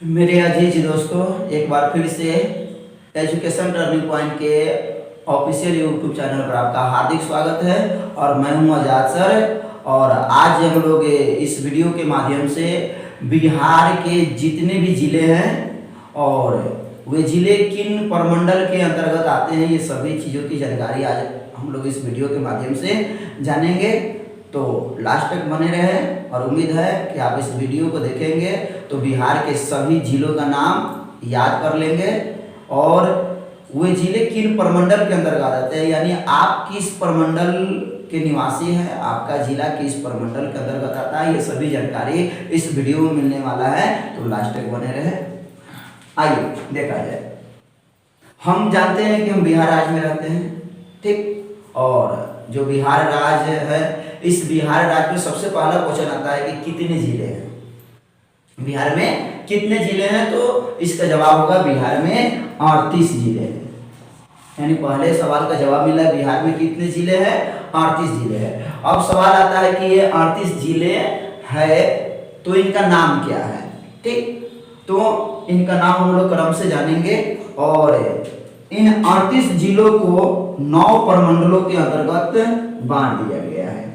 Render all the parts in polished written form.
मेरे अजीज दोस्तों, एक बार फिर से एजुकेशन टर्निंग पॉइंट के ऑफिशियल यूट्यूब चैनल पर आपका हार्दिक स्वागत है। और मैं हूं आजाद सर। और आज हम लोग इस वीडियो के माध्यम से बिहार के जितने भी ज़िले हैं और वे ज़िले किन प्रमंडल के अंतर्गत आते हैं, ये सभी चीज़ों की जानकारी आज हम लोग इस वीडियो के माध्यम से जानेंगे। तो लास्ट तक बने रहे और उम्मीद है कि आप इस वीडियो को देखेंगे तो बिहार के सभी जिलों का नाम याद कर लेंगे और वे जिले किन प्रमंडल के अंतर्गत आते हैं, यानी आप किस प्रमंडल के निवासी हैं, आपका जिला किस प्रमंडल के अंतर्गत आता है, ये सभी जानकारी इस वीडियो में मिलने वाला है। तो लास्ट तक बने रहे। आइए देखा जाए। हम जानते हैं कि हम बिहार राज्य में रहते हैं, ठीक। और जो बिहार राज्य है, इस बिहार राज्य में सबसे पहला क्वेश्चन आता है कि कितने जिले हैं, बिहार में कितने जिले हैं। तो इसका जवाब होगा बिहार में 38 जिले हैं। यानी पहले सवाल का जवाब मिला है बिहार में कितने जिले हैं, 38 जिले हैं। अब सवाल आता है कि ये 38 जिले है तो इनका नाम क्या है, ठीक। तो इनका नाम हम लोग क्रम से जानेंगे और इन 38 जिलों को 9 प्रमंडलों के अंतर्गत बांट दिया गया है।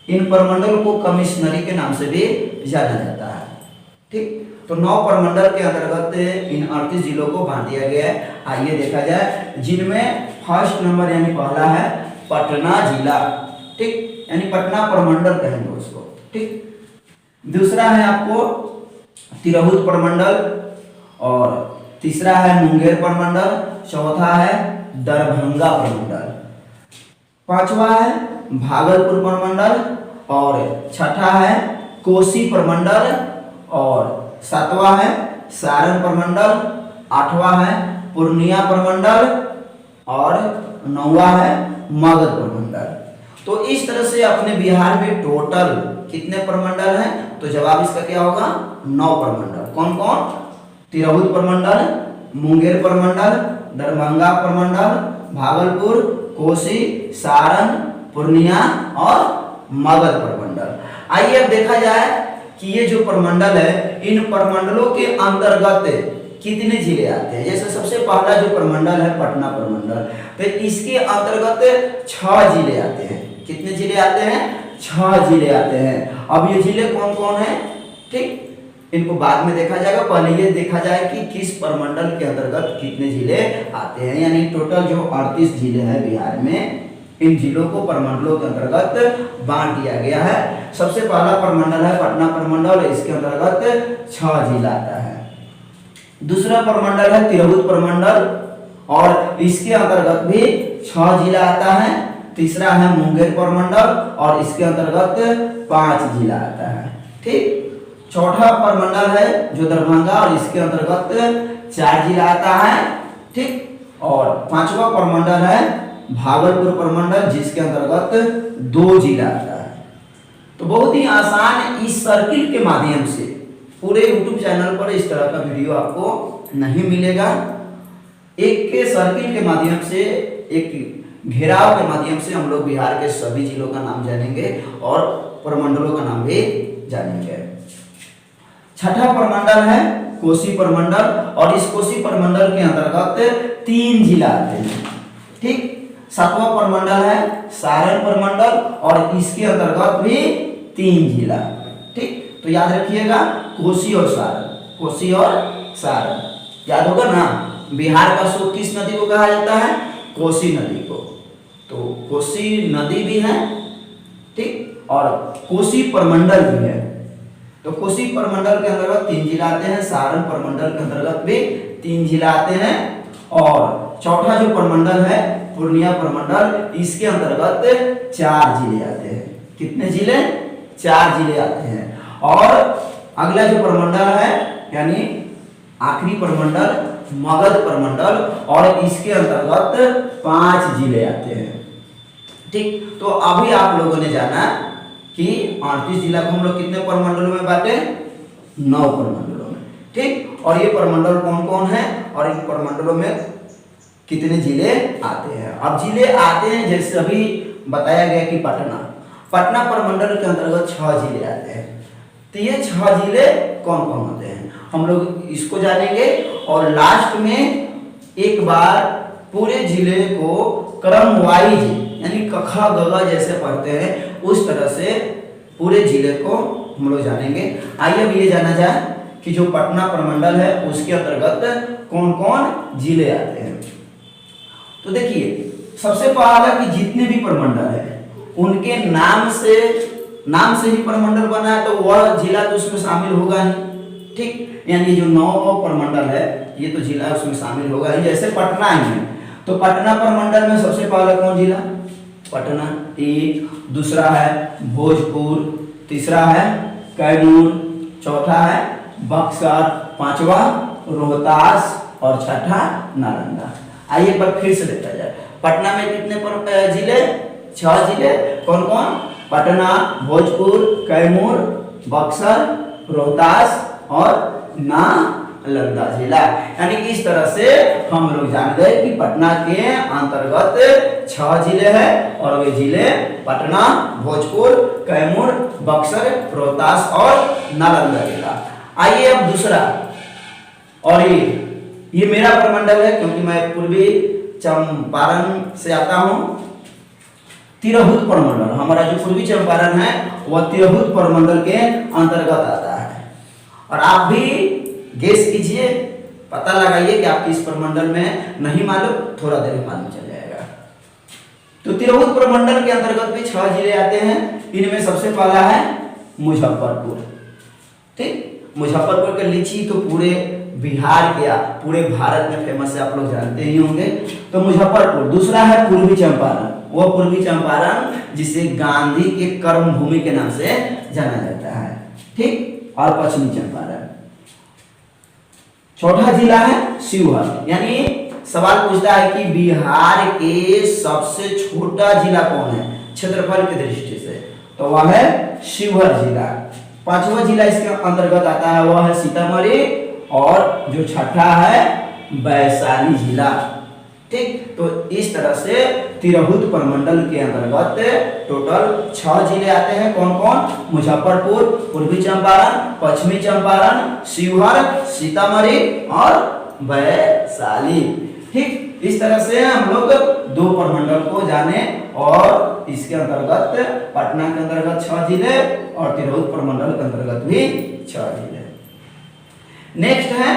इन प्रमंडल को कमिश्नरी के नाम से भी जाना जाता है, ठीक। तो 9 प्रमंडल के अंतर्गत इन 38 जिलों को बांट दिया गया है। आइए देखा जाए, जिनमें फर्स्ट नंबर यानी पहला है पटना जिला, ठीक, यानी पटना प्रमंडल कहेंगे उसको, ठीक। दूसरा है आपको तिरहुत प्रमंडल और तीसरा है मुंगेर प्रमंडल, चौथा है दरभंगा प्रमंडल, पांचवा है भागलपुर प्रमंडल और छठा है कोसी प्रमंडल और सातवां है सारण प्रमंडल, आठवां है पूर्णिया प्रमंडल और नौवां है मगध प्रमंडल। तो इस तरह से अपने बिहार में टोटल कितने प्रमंडल हैं, तो जवाब इसका क्या होगा 9 प्रमंडल। कौन कौन? तिरहुत प्रमंडल, मुंगेर प्रमंडल, दरभंगा प्रमंडल, भागलपुर, कोसी, सारण, पूर्णिया और मगध प्रमंडल। आइए अब देखा जाए कि ये जो प्रमंडल है, इन प्रमंडलों के अंतर्गत कितने जिले आते हैं। जैसे सबसे पहला जो प्रमंडल है पटना प्रमंडल, तो इसके अंतर्गत 6 जिले आते हैं। कितने जिले आते हैं? 6 जिले आते हैं। अब ये जिले कौन कौन है, ठीक, इनको बाद में देखा जाएगा। पहले ये देखा जाए कि किस प्रमंडल के अंतर्गत कितने जिले आते हैं। यानी टोटल जो 38 जिले हैं बिहार में, इन जिलों को प्रमंडलों के अंतर्गत बांट दिया गया है। सबसे पहला प्रमंडल है पटना प्रमंडल, इसके अंतर्गत 6 जिला आता है। दूसरा प्रमंडल है तिरहुत प्रमंडल और इसके अंतर्गत भी 6 जिला आता है। तीसरा है मुंगेर प्रमंडल और इसके अंतर्गत 5 जिला आता है, ठीक। चौथा प्रमंडल है जो दरभंगा और इसके अंतर्गत 4 जिला आता है, ठीक। और पांचवा प्रमंडल है भागलपुर प्रमंडल, जिसके अंतर्गत 2 जिला आता है। तो बहुत ही आसान इस सर्किल के माध्यम से पूरे YouTube चैनल पर इस तरह का वीडियो आपको नहीं मिलेगा। एक के सर्किल के माध्यम से, एक घेराव के माध्यम से हम लोग बिहार के सभी जिलों का नाम जानेंगे और प्रमंडलों का नाम भी जानेंगे। छठा प्रमंडल है कोसी प्रमंडल और इस कोसी प्रमंडल के अंतर्गत 3 जिला आते हैं, ठीक। सातवां प्रमंडल है सारण प्रमंडल और इसके अंतर्गत भी 3 जिला, ठीक। तो याद रखिएगा कोसी और सारण, कोसी और सारण याद होगा ना। बिहार का स्रोत किस नदी को कहा जाता है? कोसी नदी को। तो कोसी नदी भी है, ठीक, और कोसी प्रमंडल भी है। तो कोसी प्रमंडल के अंतर्गत 3 जिला आते हैं, सारण प्रमंडल के अंतर्गत भी 3 जिला आते हैं और चौथा जो प्रमंडल है पूर्णिया प्रमंडल, इसके अंतर्गत 4 जिले आते हैं। कितने जिले? 4 जिले आते हैं। और अगला जो प्रमंडल है यानी आखिरी प्रमंडल मगध प्रमंडल और इसके अंतर्गत 5 जिले आते हैं, ठीक। तो अभी आप लोगों ने जाना कि 38 जिला को हम लोग कितने प्रमंडलों में बांटे? 9 प्रमंडलों में, ठीक। और ये प्रमंडल कौन कौन है और इन प्रमंडलों में कितने जिले आते हैं। अब जिले आते हैं जैसे अभी बताया गया कि पटना प्रमंडल के अंतर्गत 6 जिले आते हैं। तो ये 6 जिले कौन कौन होते हैं? हम लोग इसको जानेंगे और लास्ट में एक बार पूरे जिले को क्रम वाइज यानी कखा गगा जैसे पढ़ते हैं उस तरह से पूरे जिले को हम लोग जानेंगे। आइए अब ये जाना जाए कि जो पटना प्रमंडल है उसके अंतर्गत कौन कौन जिले आते हैं। तो देखिए सबसे पहला कि जितने भी प्रमंडल है उनके नाम से ही प्रमंडल बना है तो वह जिला तो उसमें शामिल होगा ही, ठीक। यानी जो 9 प्रमंडल है ये तो जिला उसमें शामिल होगा ही। जैसे पटना है तो पटना प्रमंडल में सबसे पहला कौन जिला? पटना एक, दूसरा है भोजपुर, तीसरा है कैमूर, चौथा है बक्सर, पांचवा रोहतास और छठा नालंदा। आइए एक बार फिर से देखा जाए पटना में कितने जिले? 6 जिले। कौन कौन? पटना, भोजपुर, कैमूर, बक्सर, रोहतास और नालंदा जिला। यानी कि इस तरह से हम लोग जान गए कि पटना के अंतर्गत 6 जिले हैं और वे जिले पटना, भोजपुर, कैमूर, बक्सर, रोहतास और नालंदा जिला। आइए अब दूसरा, और ये मेरा प्रमंडल है क्योंकि मैं पूर्वी चंपारण से आता हूं। तिरहुत प्रमंडल, हमारा जो पूर्वी चंपारण है वह तिरहुत प्रमंडल के अंतर्गत आता है। और आप भी गेस कीजिए, पता लगाइए कि आपकी इस प्रमंडल में नहीं मालूम, थोड़ा देर में मालूम चल जाएगा। तो तिरहुत प्रमंडल के अंतर्गत भी 6 जिले आते हैं। इनमें सबसे पहला है मुजफ्फरपुर, ठीक। मुजफ्फरपुर के लीची तो पूरे बिहार के पूरे भारत में फेमस है, आप लोग जानते ही होंगे। तो मुजफ्फरपुर। दूसरा है पूर्वी चंपारण, वो पूर्वी चंपारण जिसे गांधी के कर्म भूमि के नाम से जाना जाता है, ठीक। और पश्चिमी चंपारण। चौथा जिला है शिवहर। यानी सवाल पूछता है कि बिहार के सबसे छोटा जिला कौन है क्षेत्रफल की दृष्टि से, तो वह है शिवहर जिला। पांचवा जिला इसके अंतर्गत आता है वह है सीतामढ़ी और जो छठा है वैशाली जिला, ठीक। तो इस तरह से तिरहुत प्रमंडल के अंतर्गत टोटल 6 जिले आते हैं। कौन कौन? मुजफ्फरपुर, पूर्वी चंपारण, पश्चिमी चंपारण, शिवहर, सीतामढ़ी और वैशाली, ठीक। इस तरह से हम लोग 2 प्रमंडल को जाने और इसके अंतर्गत पटना के अंतर्गत 6 जिले और तिरहुत प्रमंडल के अंतर्गत भी 6 जिले। नेक्स्ट है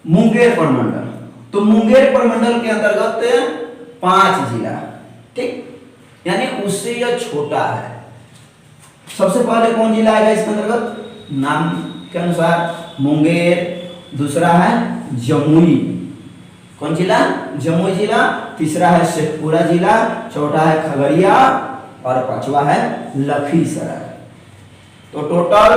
मुंगेर प्रमंडल। तो मुंगेर प्रमंडल के अंतर्गत 5 जिला, ठीक। यानी उससे यह छोटा है। सबसे पहले कौन जिला आएगा इसके अंतर्गत? नाम के अनुसार मुंगेर, दूसरा है जमुई। कौन जिला? जमुई जिला। तीसरा है शेखपुरा जिला, चौथा है खगड़िया और पांचवा है लखीसराय। तो टोटल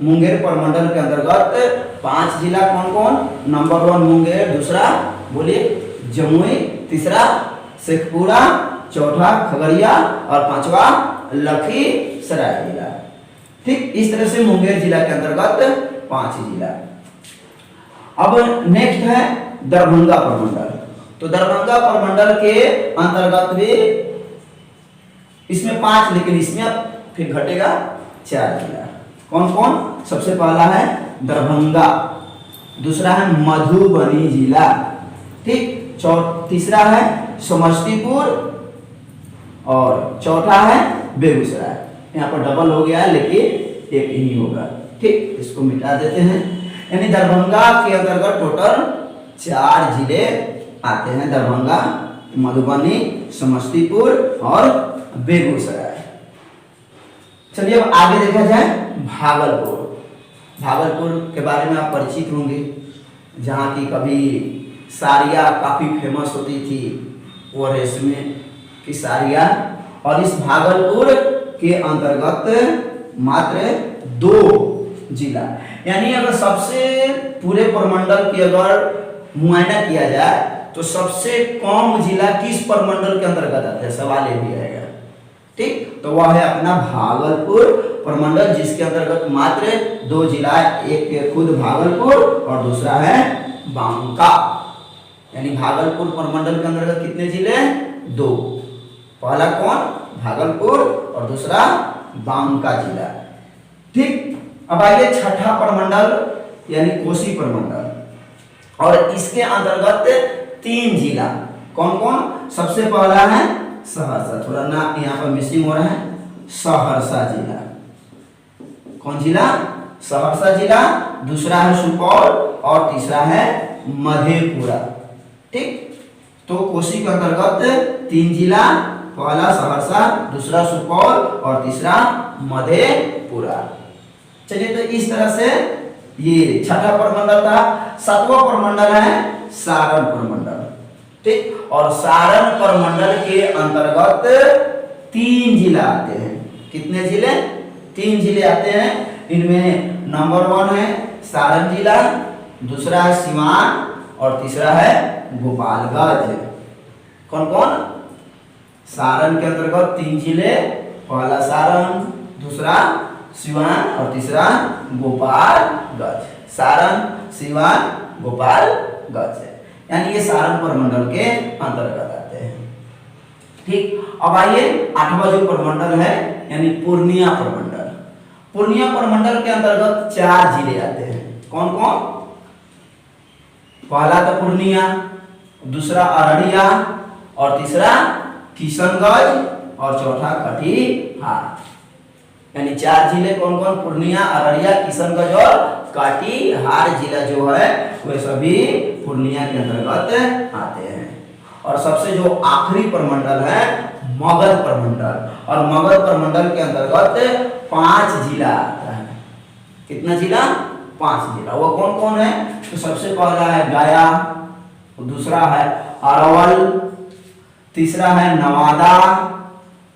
मुंगेर प्रमंडल के अंतर्गत 5 जिला कौन कौन? नंबर 1 मुंगेर, दूसरा बोलिए जमुई, तीसरा शेखपुरा, चौथा खगड़िया और पांचवा लखीसराय जिला, ठीक। इस तरह से मुंगेर जिला के अंतर्गत 5 जिला। अब नेक्स्ट है दरभंगा प्रमंडल। तो दरभंगा प्रमंडल के अंतर्गत भी इसमें 5, लेकिन इसमें फिर घटेगा 4 जिला। कौन कौन? सबसे पहला है दरभंगा, दूसरा है मधुबनी जिला, ठीक। तीसरा है समस्तीपुर और चौथा है बेगूसराय। यहाँ पर डबल हो गया है लेकिन एक ही होगा, ठीक। इसको मिटा देते हैं। यानी दरभंगा के अंतर्गत टोटल 4 जिले आते हैं, दरभंगा, मधुबनी, समस्तीपुर और बेगूसराय। चलिए अब आगे देखा जाए भागलपुर। भागलपुर के बारे में आप परिचित होंगे, जहाँ की कभी साड़ियाँ काफ़ी फेमस होती थी, वो रेशमी की साड़ियाँ। और इस भागलपुर के अंतर्गत मात्र 2 जिला, यानी अगर सबसे पूरे प्रमंडल की अगर मुआयना किया जाए तो सबसे कम जिला किस प्रमंडल के अंतर्गत आता है, सवाल ये भी आएगा, ठीक। तो वह है अपना भागलपुर प्रमंडल, जिसके अंतर्गत मात्र 2 जिला, एक खुद भागलपुर और दूसरा है बांका। यानी भागलपुर प्रमंडल के अंतर्गत कितने जिले? 2। पहला कौन? भागलपुर और दूसरा बांका जिला, ठीक। अब आइए छठा प्रमंडल यानी कोसी प्रमंडल, और इसके अंतर्गत 3 जिला। कौन कौन? सबसे पहला है सहरसा, थोड़ा ना यहाँ पर मिसिंग हो रहा है, सहरसा जिला। कौन जिला? सहरसा जिला। दूसरा है सुपौल और तीसरा है मधेपुरा। ठीक, तो कोसी के अंतर्गत 3 जिला, पहला सहरसा, दूसरा सुपौल और तीसरा मधेपुरा। चलिए, तो इस तरह से ये छठा प्रमंडल था। 7वां प्रमंडल है सारण प्रमंडल। ठीक, और सारण प्रमंडल के अंतर्गत 3 जिला आते हैं। कितने जिले? 3 जिले आते हैं। इनमें नंबर 1 है सारण जिला, दूसरा है सिवान और तीसरा है गोपालगंज। कौन कौन? सारण के अंतर्गत 3 जिले, पहला सारण, दूसरा सिवान और तीसरा गोपालगंज। सारण, सिवान, गोपालगंज, यानी ये सारण प्रमंडल के अंतर्गत आते हैं। ठीक, अब आइए 8वां जो प्रमंडल है यानी पूर्णिया प्रमंडल। पूर्णिया प्रमंडल के अंतर्गत 4 जिले आते हैं। कौन कौन? पहला तो पूर्णिया, दूसरा अररिया और तीसरा किशनगंज और चौथा कटिहार। यानी 4 जिले कौन कौन? पूर्णिया, अररिया, किशनगंज और कटिहार जिला जो है वे सभी पूर्णिया के अंतर्गत आते हैं। और सबसे जो आखिरी प्रमंडल है मगध प्रमंडल, और मगध प्रमंडल के अंतर्गत 5 जिला आता है। कितना जिला? 5 जिला। वो कौन कौन है? तो सबसे पहला है गया, दूसरा है अरवल, तीसरा है नवादा,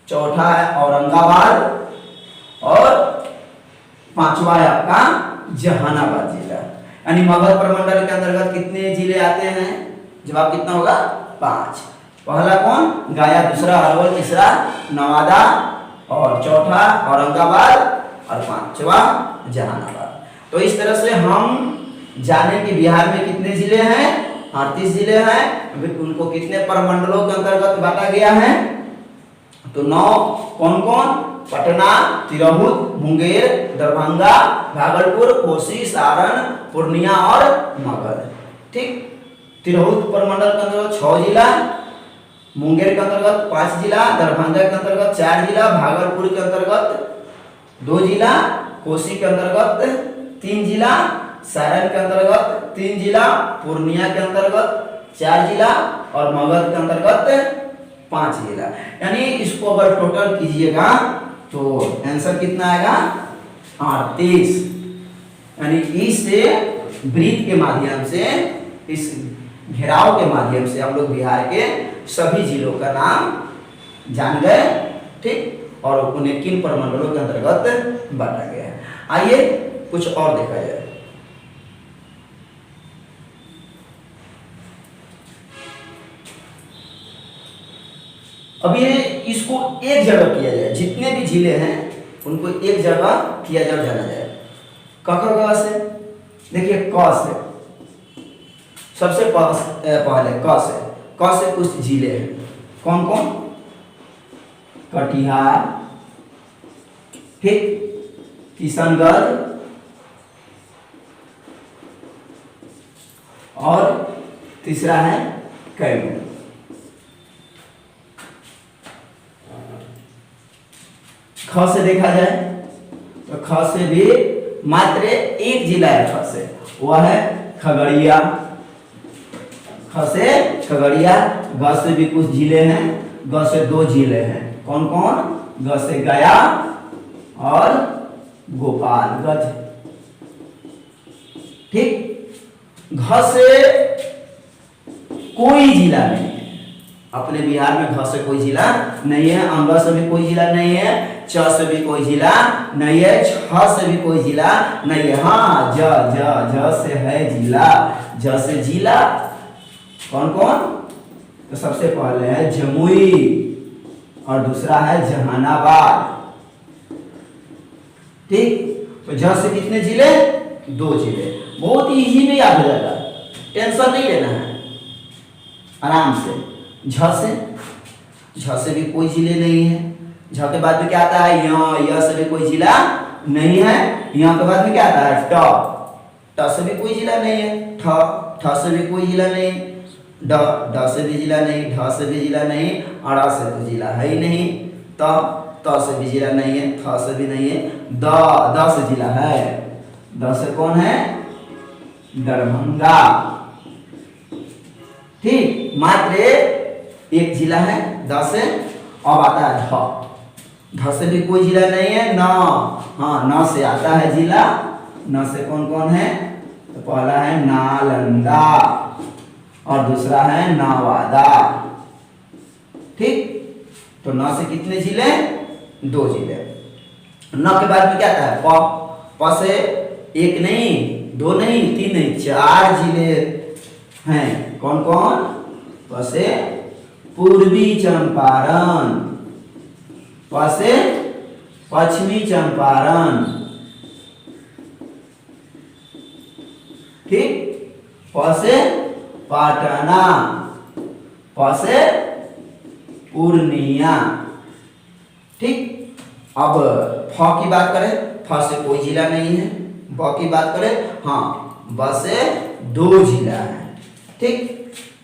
चौथा है औरंगाबाद और 5वां है आपका जहानाबाद जिला। यानी मगध प्रमंडल के अंतर्गत कितने जिले आते हैं? जवाब कितना होगा? 5। पहला कौन? गया, दूसरा अरवल, तीसरा नवादा और चौथा औरंगाबाद और 5वां जहानाबाद। तो इस तरह से हम जाने कि बिहार में कितने जिले हैं? 38 जिले हैं। उनको कितने प्रमंडलों के अंतर्गत बांटा गया है? तो 9। कौन कौन? पटना, तिरहुत, मुंगेर, दरभंगा, भागलपुर, कोसी, सारण, पूर्णिया और मगध। ठीक, तिरहुत प्रमंडल के अंतर्गत 6 जिला, मुंगेर के अंतर्गत 5 जिला, दरभंगा के अंतर्गत 4 जिला, भागलपुर के अंतर्गत 2 जिला, कोसी के अंतर्गत 3 जिला, सारण के अंतर्गत 3 जिला, पूर्णिया के अंतर्गत 4 जिला और मगध के अंतर्गत 5 जिला। यानी इसको अगर टोटल कीजिएगा तो आंसर कितना आएगा? 38। यानी इससे वृत्त के माध्यम से, इस घेराव के माध्यम से हम लोग बिहार के सभी जिलों का नाम जान गए। ठीक, और उन्हें किन प्रमंडलों के अंतर्गत बांटा गया है। आइए कुछ और देखा जाए। अब ये इसको एक जगह किया जाए, जितने भी जिले हैं उनको एक जगह किया जाए, जाना जाए। क से देखिए, क से सबसे पहले क से कुछ जिले हैं। कौन कौन? कटिहार, ठीक, किशनगंज और तीसरा है कैमूर। ख से देखा जाए तो ख से भी मात्र एक जिला है। ख से वह है खगड़िया। ख से खगड़िया। ग से भी कुछ जिले हैं। ग से 2 जिले हैं। कौन कौन? ग से गया और गोपालगंज। ठीक, घ से कोई जिला नहीं है अपने बिहार में। घ से कोई जिला नहीं है। अंग से भी कोई जिला नहीं है। च से भी कोई जिला नहीं है। छ से भी कोई जिला नहीं है। हाँ, ज से है जिला। ज से जिला कौन कौन? तो सबसे पहले है जमुई और दूसरा है जहानाबाद। ठीक, तो ज से कितने जिले? 2 जिले। बहुत इजी में याद हो जाएगा, टेंशन नहीं लेना है, आराम से। झ से भी कोई जिले नहीं है। झ के बाद में क्या आता है? य से भी कोई जिला नहीं है। यहाँ के बाद में क्या आता है? ट ट से भी कोई जिला नहीं है, ठ से भी कोई जिला नहीं, ड से भी जिला नहीं, ढ से भी जिला नहीं, अड़ा से तो जिला है ही नहीं, त से भी जिला नहीं है, थ से भी नहीं है, द से जिला है। द से कौन है? दरभंगा। ठीक, मात्र एक जिला है द से। अब आता है ध से भी कोई जिला नहीं है, न, हाँ न से आता है जिला। न से कौन कौन है? तो पहला है नालंदा और दूसरा है नवादा। ठीक, तो न से कितने जिले? 2 जिले। न के बाद में क्या आता है? प से एक नहीं, 2 नहीं, 3 नहीं, 4 जिले हैं। कौन कौन? प से पूर्वी चंपारण, प से पश्चिमी चंपारण। ठीक, प से पटना, प से पूर्णिया। ठीक, अब फ की बात करें, फ से कोई जिला नहीं है। ब की बात करें, हाँ ब से 2 जिला है। ठीक,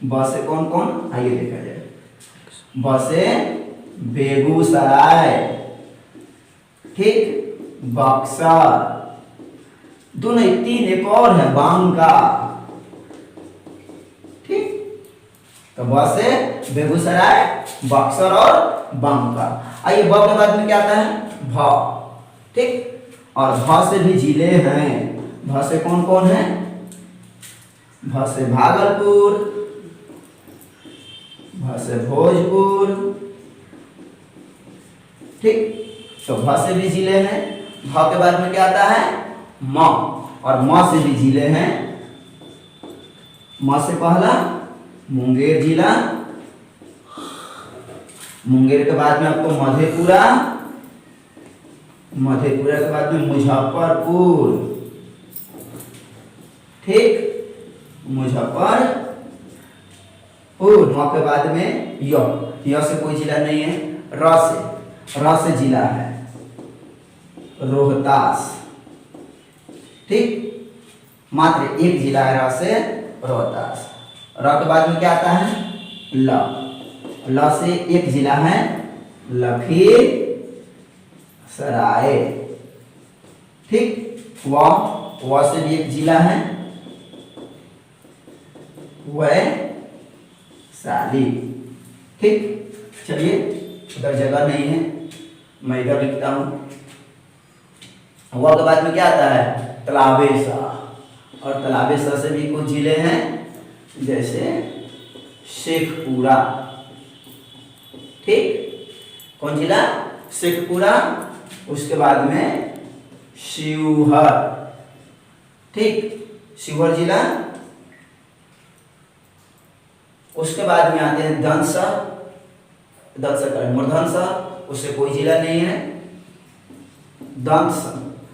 ब से कौन कौन? आइए देखा जाए। ब से बेगूसराय, ठीक, बक्सर, 2 नहीं 3 एक और है बांका। ठीक, तो ब से बेगूसराय, बक्सर और बांका। आइए ब के बाद में क्या आता है? भ। ठीक, और भ से भी जिले हैं। भ से कौन कौन है? भ से भागलपुर, भ से भोजपुर। ठीक, तो भ से भी जिले हैं। भ के बाद में क्या आता है? म, और म से भी जिले हैं। म से पहला मुंगेर जिला, मुंगेर के बाद में आपको मधेपुरा, मधेपुरा के बाद में मुजफ्फरपुर। ठीक, मुजफ्फरपुर। म के बाद में य से कोई जिला नहीं है। र से जिला है रोहतास। ठीक, मात्र एक जिला है र से, रोहतास। र के बाद में क्या आता है? ल से एक जिला है लखीसराय। ठीक, व से भी एक जिला है वैशाली। ठीक, चलिए उधर जगह नहीं है, मैं इधर लिखता हूं। व के बाद में क्या आता है? तलाबेसा, और तलाबेसा से भी कुछ जिले हैं जैसे शेखपुरा। ठीक, कौन जिला? शेखपुरा। उसके बाद में शिवहर। ठीक, शिवहर जिला। उसके बाद में आते हैं दंसा, मूर्धन्सा, उससे कोई जिला नहीं है। दंस,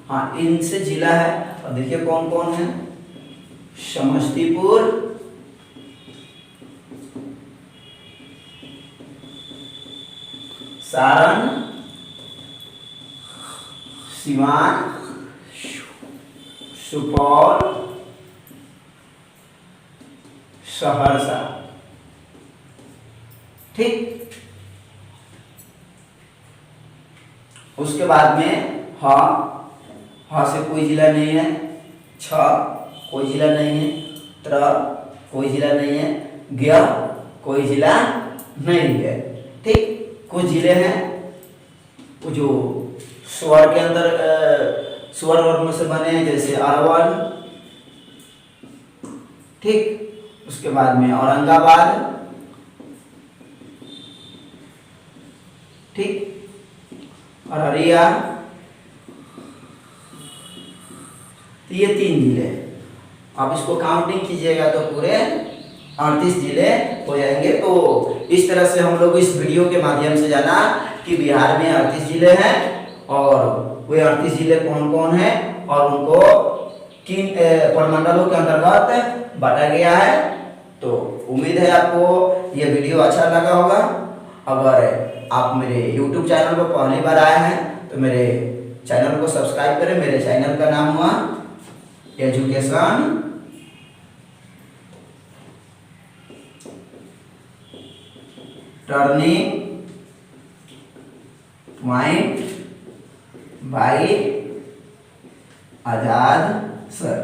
हाँ इनसे जिला है। और देखिए कौन कौन है? समस्तीपुर, सारण, सिवान, सुपौल, सहरसा। ठीक, उसके बाद में ह से कोई जिला नहीं है। छ कोई जिला नहीं है। त्र कोई जिला नहीं है। ज्ञ कोई जिला नहीं है। ठीक, कुछ जिले हैं वो जो स्वर के अंदर स्वर वर्ग में से बने हैं जैसे अरवल। ठीक, उसके बाद में औरंगाबाद। ठीक, अररिया। तो ये 3 जिले। आप इसको काउंटिंग कीजिएगा तो पूरे 38 जिले हो जाएंगे। तो इस तरह से हम लोग इस वीडियो के माध्यम से जाना कि बिहार में 38 जिले हैं और वे 38 जिले कौन कौन हैं और उनको किन प्रमंडलों के अंतर्गत बांटा गया है। तो उम्मीद है आपको ये वीडियो अच्छा लगा होगा। अगर आप मेरे YouTube चैनल पर पहली बार आए हैं तो मेरे चैनल को सब्सक्राइब करें। मेरे चैनल का नाम हुआ education turning point by Azad sir.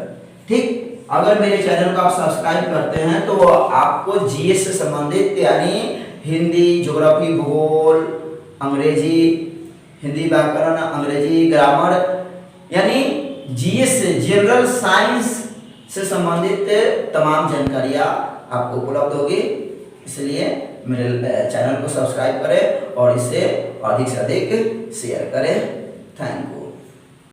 ठीक, अगर मेरे चैनल को आप सब्सक्राइब करते हैं तो आपको जीएस से संबंधित यानी हिंदी, ज्योग्राफी, भूगोल, अंग्रेजी, हिंदी व्याकरण, अंग्रेजी ग्रामर यानी जीएस जनरल साइंस से संबंधित तमाम जानकारियां आपको उपलब्ध होगी। इसलिए मेरे चैनल को सब्सक्राइब करें और इसे अधिक से अधिक शेयर करें। Thank you.